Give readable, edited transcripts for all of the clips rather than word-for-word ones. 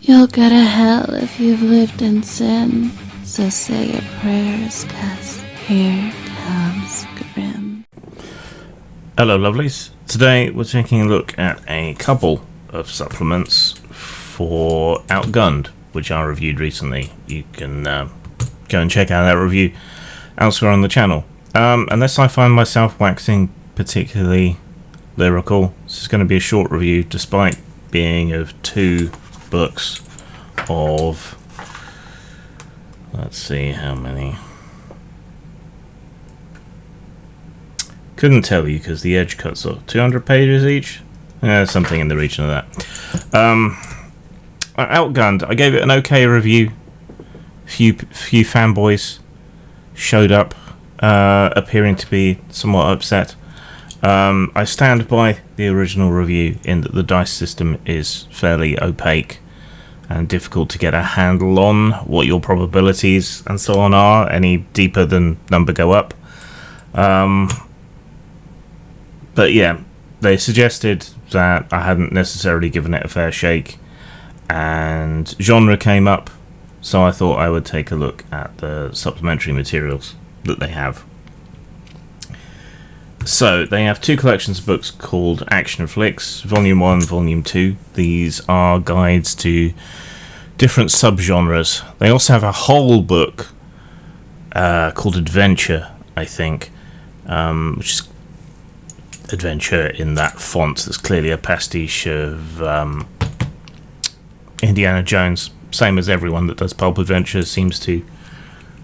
You'll go to hell if you've lived in sin. So say your prayers, 'cause here comes Grim. Hello lovelies. Today we're taking a look at a couple of supplements for Outgunned, which I reviewed recently. You can go and check out that review elsewhere on the channel. Unless I find myself waxing particularly lyrical, this is going to be a short review despite being of two books of, let's see how many, couldn't tell you because the edge cuts off, 200 pages each, something in the region of that. Outgunned, I gave it an okay review. Few fanboys showed up, appearing to be somewhat upset. I stand by the original review in that the dice system is fairly opaque and difficult to get a handle on what your probabilities and so on are any deeper than number go up. But yeah, they suggested that I hadn't necessarily given it a fair shake, and genre came up, so I thought I would take a look at the supplementary materials that they have. So, they have two collections of books called Action Flicks, Volume 1, Volume 2. These are guides to different subgenres. They also have a whole book called Adventure, I think, which is Adventure in that font that's clearly a pastiche of Indiana Jones. Same as everyone that does pulp adventures seems to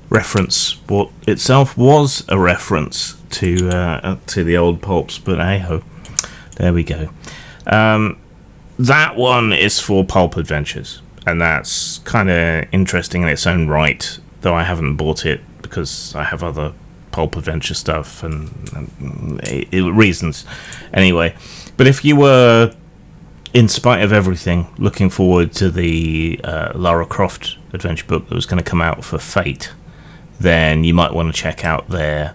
reference what itself was a reference to the old pulps, but hey ho, there we go. That one is for pulp adventures, and that's kind of interesting in its own right, though I haven't bought it because I have other pulp adventure stuff and reasons anyway. But if you were, in spite of everything, looking forward to the Lara Croft adventure book that was going to come out for Fate, then you might want to check out their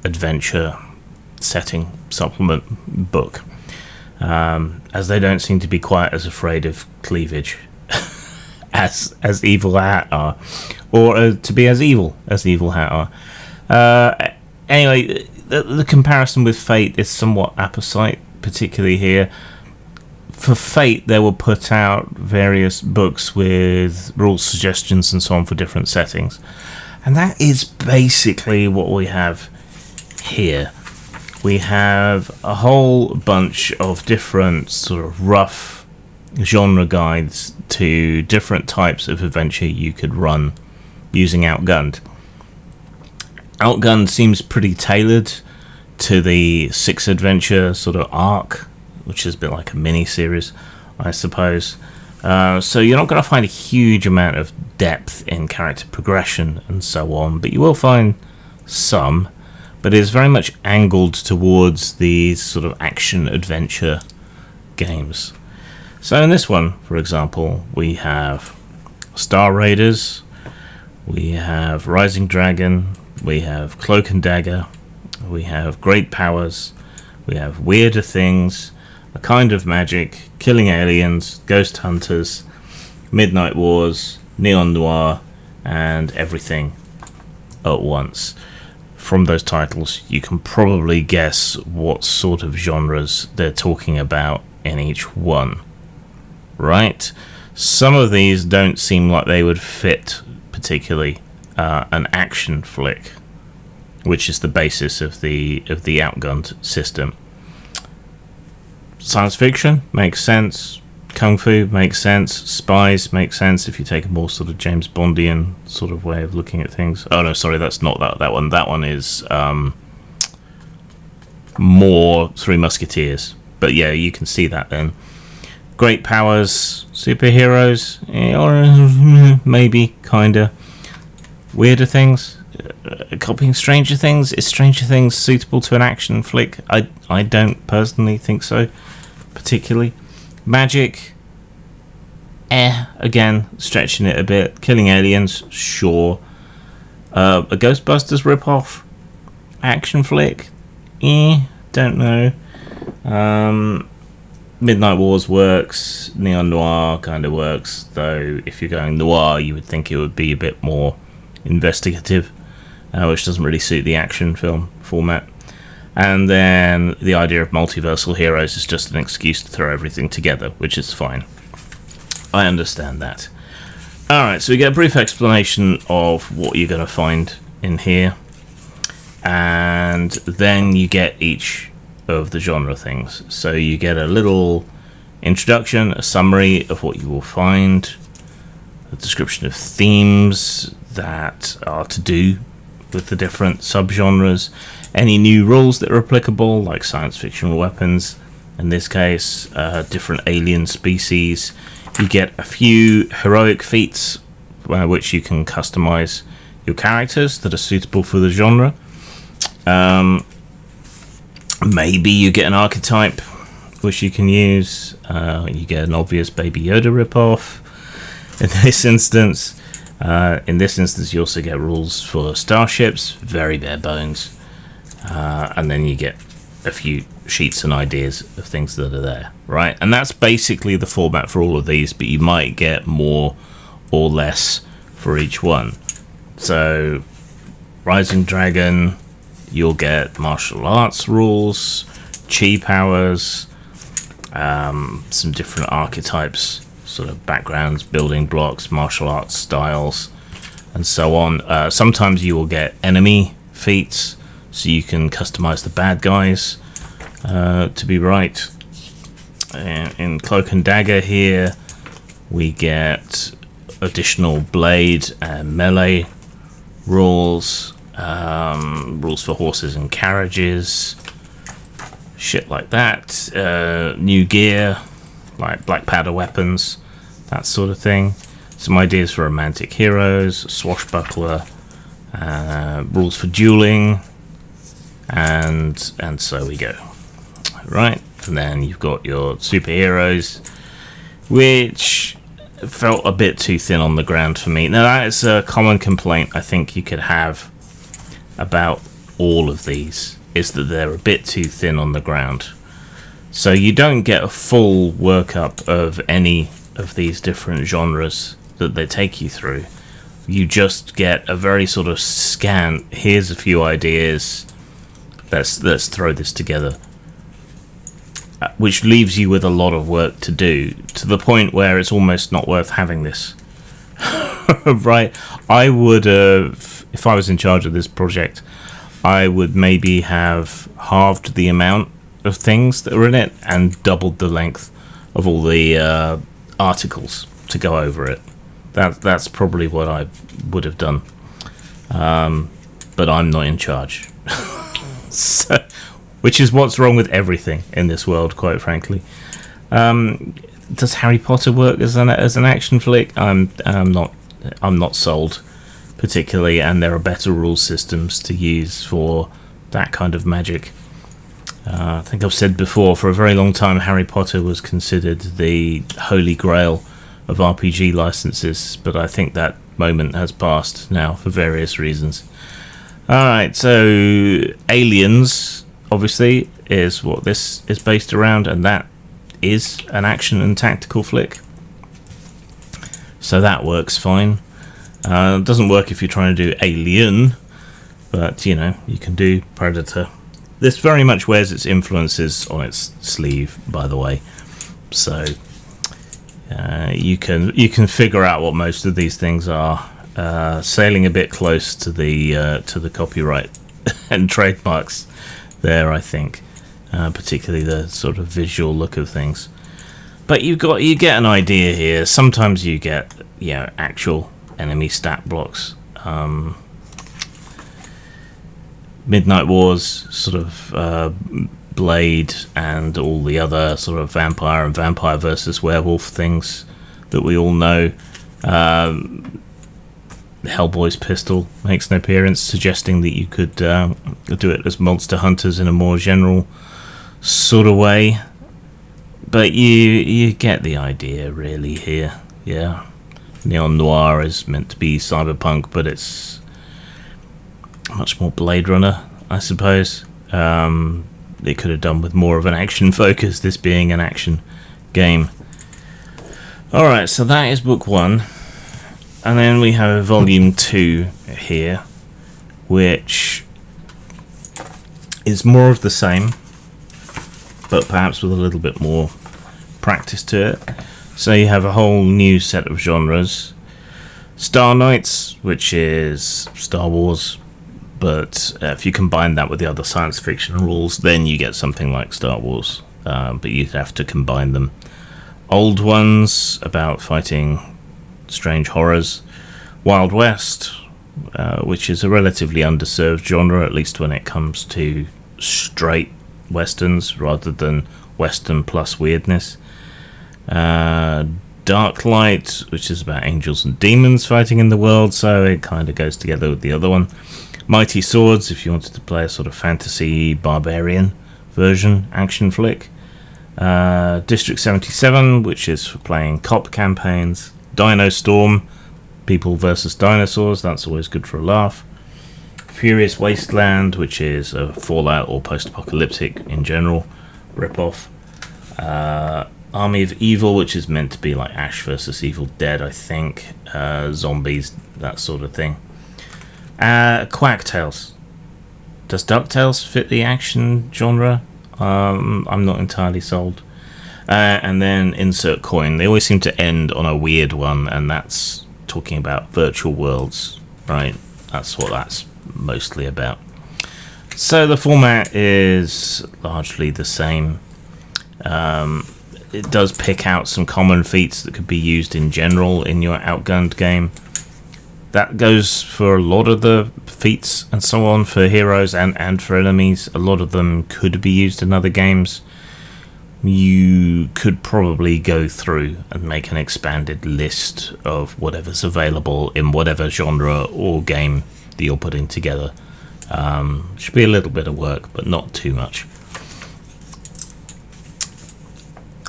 adventure setting supplement book, as they don't seem to be quite as afraid of cleavage as Evil Hat are, or to be as evil as Evil Hat are. Anyway, the comparison with Fate is somewhat apposite, particularly here. For Fate, they will put out various books with rules, suggestions, and so on for different settings. And that is basically what we have here. We have a whole bunch of different sort of rough genre guides to different types of adventure you could run using Outgunned. Outgunned seems pretty tailored to the 6 adventure sort of arc, which is a bit like a mini-series, I suppose. So you're not going to find a huge amount of depth in character progression and so on, but you will find some. But it is very much angled towards these sort of action-adventure games. So in this one, for example, we have Star Raiders, we have Rising Dragon, we have Cloak and Dagger, we have Great Powers, we have Weirder Things, A Kind of Magic, Killing Aliens, Ghost Hunters, Midnight Wars, Neon Noir, and Everything at Once. From those titles, you can probably guess what sort of genres they're talking about in each one, right? Some of these don't seem like they would fit particularly an action flick, which is the basis of the Outgunned system. Science fiction makes sense, kung fu makes sense, spies makes sense if you take a more sort of James Bondian sort of way of looking at things. Oh no, sorry, that's not that one. That one is more Three Musketeers. But yeah, you can see that then. Great powers, superheroes, or maybe, kinda. Weirder Things, copying Stranger Things. Is Stranger Things suitable to an action flick? I don't personally think so, particularly. Magic, again, stretching it a bit. Killing Aliens, sure. A Ghostbusters ripoff, action flick, don't know. Midnight Wars works, Neon Noir kind of works, though if you're going noir, you would think it would be a bit more investigative, which doesn't really suit the action film format. And then the idea of multiversal heroes is just an excuse to throw everything together, which is fine. I understand that. Alright, so we get a brief explanation of what you're going to find in here, and then you get each of the genre things. So you get a little introduction, a summary of what you will find, a description of themes that are to do with the different subgenres, any new rules that are applicable, like science fictional weapons, in this case, different alien species. You get a few heroic feats which you can customize your characters that are suitable for the genre. Maybe you get an archetype which you can use. You get an obvious Baby Yoda ripoff in this instance. You also get rules for starships, very bare bones. And then you get a few sheets and ideas of things that are there, right? And that's basically the format for all of these, but you might get more or less for each one. So, Rising Dragon, you'll get martial arts rules, chi powers, some different archetypes, sort of backgrounds, building blocks, martial arts styles, and so on. Sometimes you will get enemy feats, so you can customize the bad guys to be right. In Cloak and Dagger here, we get additional blade and melee rules, rules for horses and carriages, shit like that. New gear, like black powder weapons, that sort of thing. Some ideas for romantic heroes, swashbuckler, rules for dueling, and so we go. Right, and then you've got your superheroes, which felt a bit too thin on the ground for me. Now that is a common complaint I think you could have about all of these, is that they're a bit too thin on the ground. So you don't get a full workup of any of these different genres that they take you through. You just get a very sort of scant, here's a few ideas, let's throw this together, which leaves you with a lot of work to do, to the point where it's almost not worth having this. Right? I would have, if I was in charge of this project, I would maybe have halved the amount of things that are in it and doubled the length of all the articles to go over it. That's probably what I would have done. But I'm not in charge. So, which is what's wrong with everything in this world, quite frankly. Does Harry Potter work as an action flick? I'm not sold particularly, and there are better rule systems to use for that kind of magic. I think I've said before, for a very long time Harry Potter was considered the holy grail of RPG licenses, but I think that moment has passed now for various reasons. Alright, so Aliens obviously is what this is based around, and that is an action and tactical flick, so that works fine. It doesn't work if you're trying to do Alien, but you know, you can do Predator. This very much wears its influences on its sleeve, by the way, so you can figure out what most of these things are, sailing a bit close to the copyright and trademarks there, I think, particularly the sort of visual look of things. But you get an idea here. Sometimes you get actual enemy stat blocks. Midnight Wars sort of Blade and all the other sort of vampire and vampire versus werewolf things that we all know. Hellboy's pistol makes an appearance, suggesting that you could do it as monster hunters in a more general sort of way. But you get the idea really here. Yeah, Neon Noir is meant to be cyberpunk, but it's much more Blade Runner, I suppose. it could have done with more of an action focus, this being an action game. Alright, so that is book 1. And then we have volume 2 here, which is more of the same, but perhaps with a little bit more practice to it. So you have a whole new set of genres. Star Knights, which is Star Wars, but if you combine that with the other science fiction rules, then you get something like Star Wars, but you'd have to combine them. Old Ones, about fighting strange horrors. Wild West, which is a relatively underserved genre, at least when it comes to straight westerns rather than western plus weirdness. Dark Light, which is about angels and demons fighting in the world, so it kind of goes together with the other one. Mighty Swords, if you wanted to play a sort of fantasy barbarian version action flick. District 77, which is for playing cop campaigns. Dino Storm, people versus dinosaurs, that's always good for a laugh. Furious Wasteland, which is a Fallout or post-apocalyptic in general ripoff. Army of Evil, which is meant to be like Ash versus Evil Dead, I think. Zombies, that sort of thing. Quack Tales. Does DuckTales fit the action genre? I'm not entirely sold. And then Insert Coin. They always seem to end on a weird one, and that's talking about virtual worlds, right? That's what that's mostly about. So the format is largely the same. It does pick out some common feats that could be used in general in your Outgunned game. That goes for a lot of the feats and so on for heroes and for enemies. A lot of them could be used in other games. You could probably go through and make an expanded list of whatever's available in whatever genre or game that you're putting together. Should be a little bit of work, but not too much.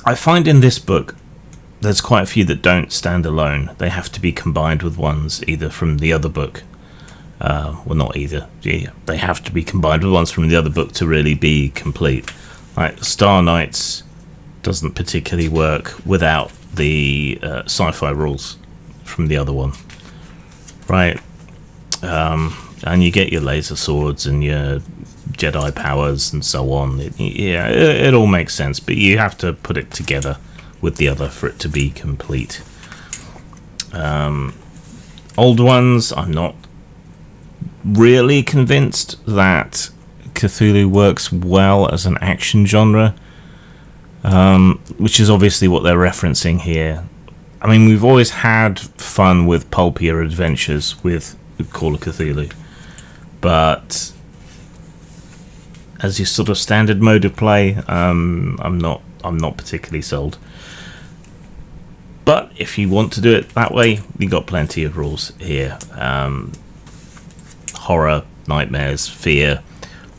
I find in this book there's quite a few that don't stand alone. They have to be combined with ones either from the other book. Well, not either. Yeah, they have to be combined with ones from the other book to really be complete. Like Star Knights doesn't particularly work without the sci-fi rules from the other one, right? And you get your laser swords and your Jedi powers and so on. It all makes sense, but you have to put it together with the other for it to be complete. Old Ones, I'm not really convinced that Cthulhu works well as an action genre, which is obviously what they're referencing here. I mean, we've always had fun with pulpier adventures with Call of Cthulhu, but as your sort of standard mode of play, I'm not particularly sold. But if you want to do it that way, you got plenty of rules here. Horror, nightmares, fear,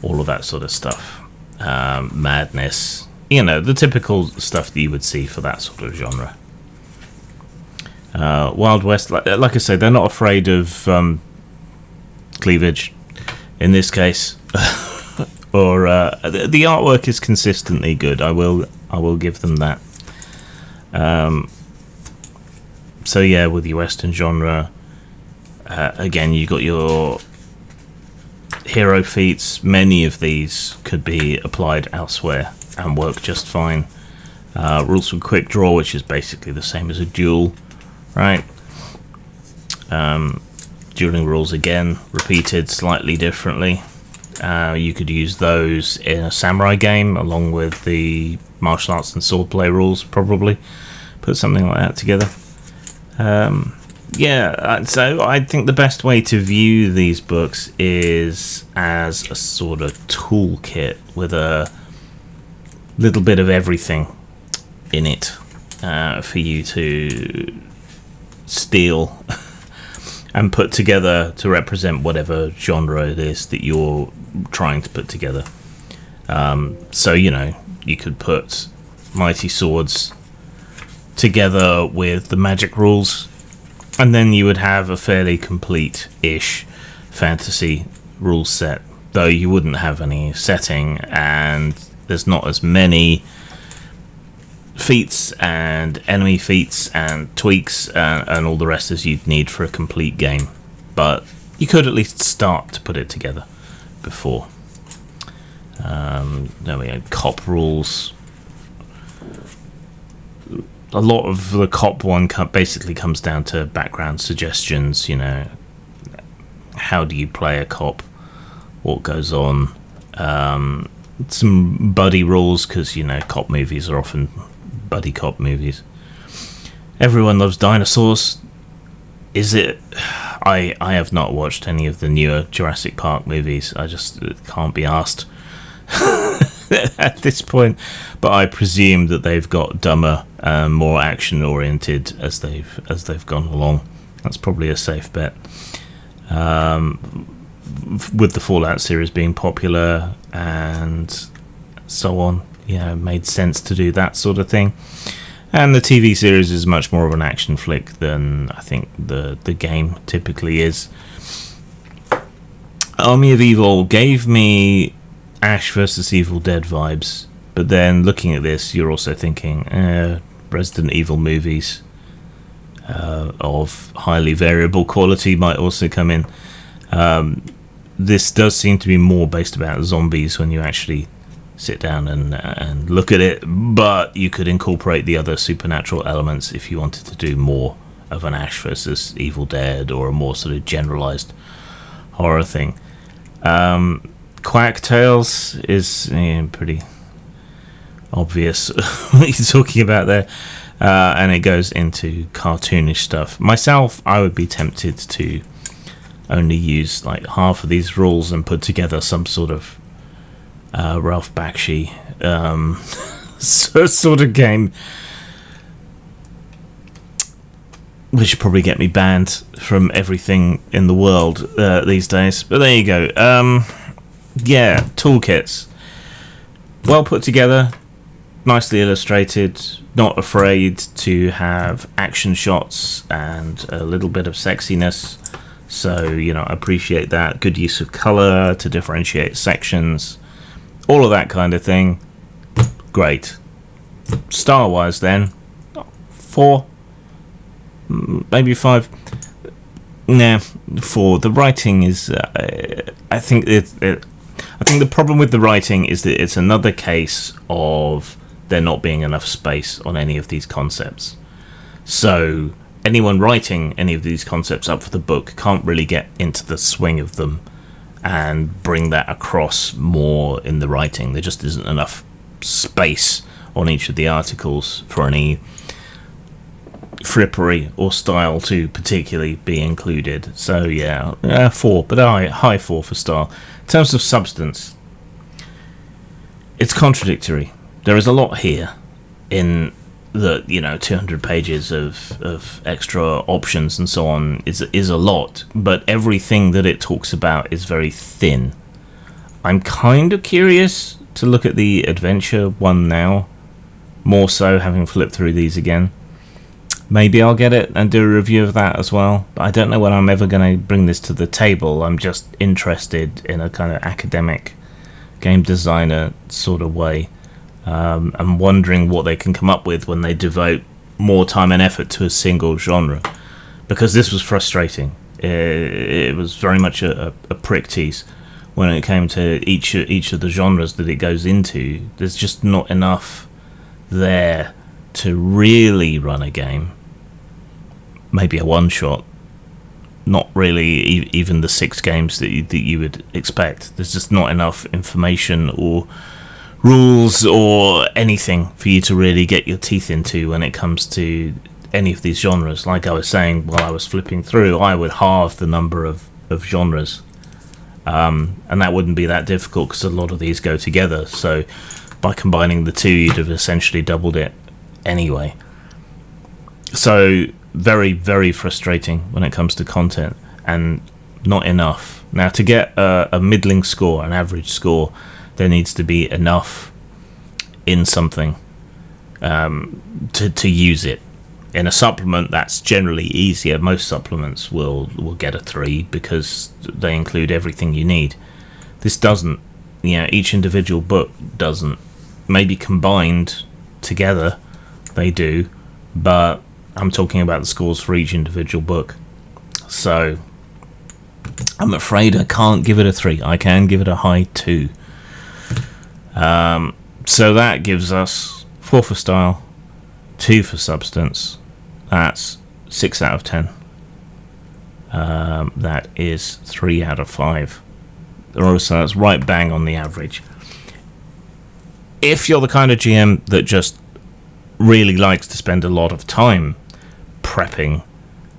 all of that sort of stuff. Madness, the typical stuff that you would see for that sort of genre. Wild West, like I say, they're not afraid of cleavage in this case. Or the artwork is consistently good. I will give them that. So yeah, with your Western genre, again, you got your hero feats. Many of these could be applied elsewhere and work just fine. Rules for quick draw, which is basically the same as a duel, right? Dueling rules again, repeated slightly differently. You could use those in a samurai game along with the martial arts and swordplay rules, probably. Put something like that together. So I think the best way to view these books is as a sort of toolkit with a little bit of everything in it for you to steal and put together to represent whatever genre it is that you're trying to put together. So, you could put Mighty Swords together with the magic rules, and then you would have a fairly complete-ish fantasy rule set though you wouldn't have any setting, and there's not as many feats and enemy feats and tweaks and all the rest as you'd need for a complete game. But you could at least start to put it together before. Then we had cop rules. A lot of the cop one basically comes down to background suggestions, you know. How do you play a cop? What goes on? Some buddy rules, because, you know, cop movies are often buddy cop movies. Everyone loves dinosaurs. Is it? I have not watched any of the newer Jurassic Park movies. I just can't be asked at this point. But I presume that they've got dumber, more action oriented as they've gone along. That's probably a safe bet. With the Fallout series being popular and so on, yeah, it made sense to do that sort of thing. And the TV series is much more of an action flick than I think the game typically is. Army of Evil gave me Ash vs. Evil Dead vibes, but then looking at this, you're also thinking Resident Evil movies of highly variable quality might also come in. This does seem to be more based about zombies when you actually sit down and look at it, but you could incorporate the other supernatural elements if you wanted to do more of an Ash versus Evil Dead or a more sort of generalized horror thing. Quack Tales is pretty obvious what you're talking about there, and it goes into cartoonish stuff. Myself, I would be tempted to only use like half of these rules and put together some sort of Ralph Bakshi sort of game, which would probably get me banned from everything in the world these days. But there you go. Yeah, toolkits. Well put together, nicely illustrated, not afraid to have action shots and a little bit of sexiness. So, you know, I appreciate that. Good use of colour to differentiate sections. All of that kind of thing. Great. Star-wise then, 4, maybe 5. Nah, 4. The writing is, I think the problem with the writing is that it's another case of there not being enough space on any of these concepts. So anyone writing any of these concepts up for the book can't really get into the swing of them and bring that across more in the writing. There just isn't enough space on each of the articles for any frippery or style to particularly be included. So yeah, 4, but high 4 for style. In terms of substance, it's contradictory. There is a lot here in the 200 pages of extra options and so on is a lot, but everything that it talks about is very thin. I'm kind of curious to look at the adventure one now, more so having flipped through these again. Maybe I'll get it and do a review of that as well, but I don't know when I'm ever going to bring this to the table. I'm just interested in a kind of academic game designer sort of way. I'm wondering what they can come up with when they devote more time and effort to a single genre, because this was frustrating. It was very much a prick tease when it came to each of the genres that it goes into. There's just not enough there to really run a game. Maybe a one-shot, not really even the 6 games that you would expect. There's just not enough information or rules or anything for you to really get your teeth into when it comes to any of these genres. Like I was saying while I was flipping through, I would halve the number of genres, and that wouldn't be that difficult because a lot of these go together. So by combining the two, you'd have essentially doubled it anyway. So very, very frustrating when it comes to content, and not enough. Now, to get a middling score, an average score, there needs to be enough in something to use it. In a supplement, that's generally easier. Most supplements will get a 3 because they include everything you need. This doesn't. Yeah, each individual book doesn't. Maybe combined together they do, but I'm talking about the scores for each individual book. So I'm afraid I can't give it a 3. I can give it a high 2. So that gives us 4 for style, 2 for substance. That's 6 out of 10. That is 3 out of 5. So that's right bang on the average. If you're the kind of GM that just really likes to spend a lot of time prepping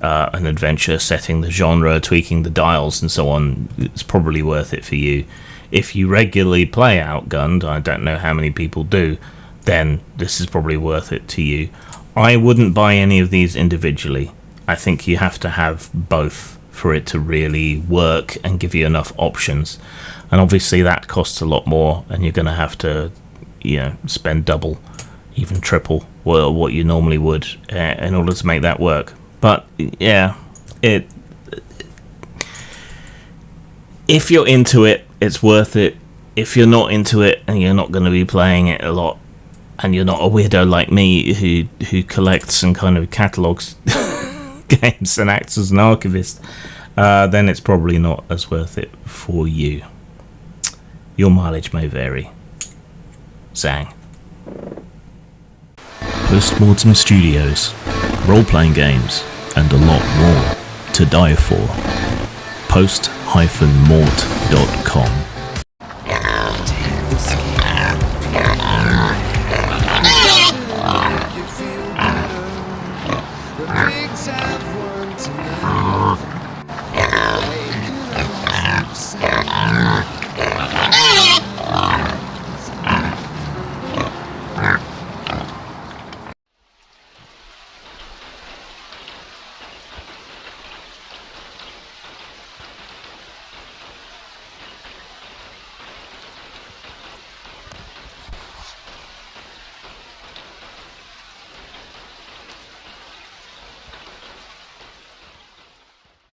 an adventure, setting the genre, tweaking the dials and so on, it's probably worth it for you. If you regularly play Outgunned, I don't know how many people do, then this is probably worth it to you. I wouldn't buy any of these individually. I think you have to have both for it to really work and give you enough options. And obviously that costs a lot more, and you're going to have to, spend double, even triple what you normally would in order to make that work. But yeah, if you're into it, it's worth it. If you're not into it and you're not going to be playing it a lot, and you're not a weirdo like me who collects and kind of catalogues games and acts as an archivist, then it's probably not as worth it for you. Your mileage may vary. Zang. Postmortem Studios, role-playing games, and a lot more to die for. Post-mort.com.